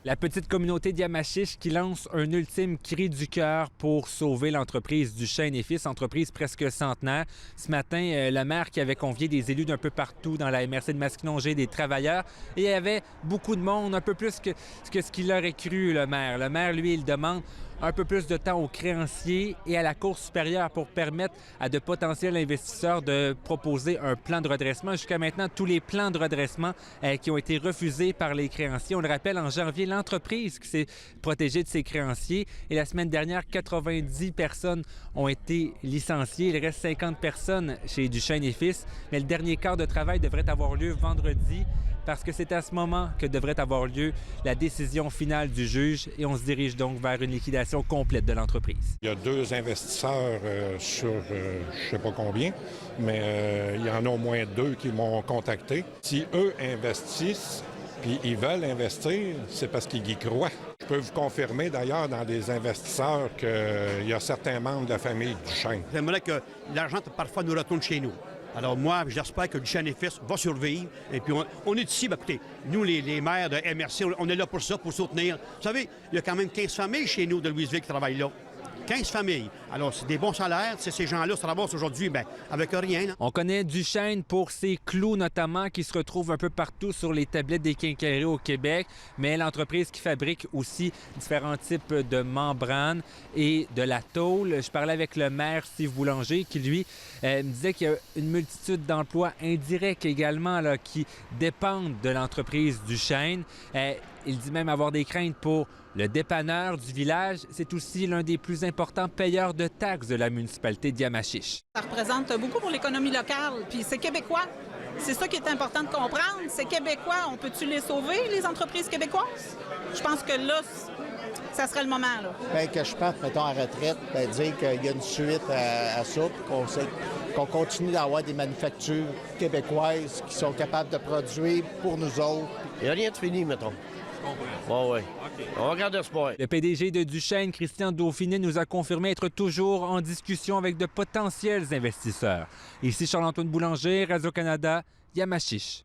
La petite communauté d'Yamachiche qui lance un ultime cri du cœur pour sauver l'entreprise Duchesne et Fils, entreprise presque centenaire. Ce matin, le maire qui avait convié des élus d'un peu partout dans la MRC de Masquinongé, des travailleurs, et il y avait beaucoup de monde, un peu plus que ce qu'il aurait cru, le maire. Le maire, lui, il demande un peu plus de temps aux créanciers et à la Cour supérieure pour permettre à de potentiels investisseurs de proposer un plan de redressement. Jusqu'à maintenant, tous les plans de redressement qui ont été refusés par les créanciers. On le rappelle, en janvier, l'entreprise qui s'est protégée de ses créanciers et la semaine dernière, 90 personnes ont été licenciées. Il reste 50 personnes chez Duchesne et Fils, mais le dernier quart de travail devrait avoir lieu vendredi parce que c'est à ce moment que devrait avoir lieu la décision finale du juge et on se dirige donc vers une liquidation complète de l'entreprise. Il y a 2 investisseurs sur je ne sais pas combien, mais il y en a au moins 2 qui m'ont contacté. Si eux investissent, puis ils veulent investir, c'est parce qu'ils y croient. Je peux vous confirmer d'ailleurs dans des investisseurs qu'il y a certains membres de la famille Duchesne. J'aimerais que l'argent parfois nous retourne chez nous. Alors moi, j'espère que Duchesne et Fils va survivre. Et puis on est ici, écoutez, nous les maires de MRC, on est là pour ça, pour soutenir. Vous savez, il y a quand même 15 familles chez nous de Louisville qui travaillent là. 15 familles. Alors, c'est des bons salaires. Ces gens-là se ramassent aujourd'hui avec rien. Là. On connaît Duchesne pour ses clous, notamment, qui se retrouvent un peu partout sur les tablettes des quincailleries au Québec, mais l'entreprise qui fabrique aussi différents types de membranes et de la tôle. Je parlais avec le maire Steve Boulanger qui, lui, me disait qu'il y a une multitude d'emplois indirects également là, qui dépendent de l'entreprise Duchesne. Il dit même avoir des craintes pour le dépanneur du village. C'est aussi l'un des plus importants payeurs de taxes de la municipalité d'Yamachiche. Ça représente beaucoup pour l'économie locale, puis c'est québécois. C'est ça qui est important de comprendre. C'est québécois. On peut-tu les sauver, les entreprises québécoises? Je pense que là, ça serait le moment. Là. Bien, que je parte, mettons, à retraite, dire qu'il y a une suite à ça, puis qu'on continue d'avoir des manufactures québécoises qui sont capables de produire pour nous autres. Il n'y a rien de fini, mettons. Oui. On regarde espoir. Le PDG de Duchesne, Christian Dauphiné, nous a confirmé être toujours en discussion avec de potentiels investisseurs. Ici Charles-Antoine Boulanger, Radio-Canada, Yamachiche.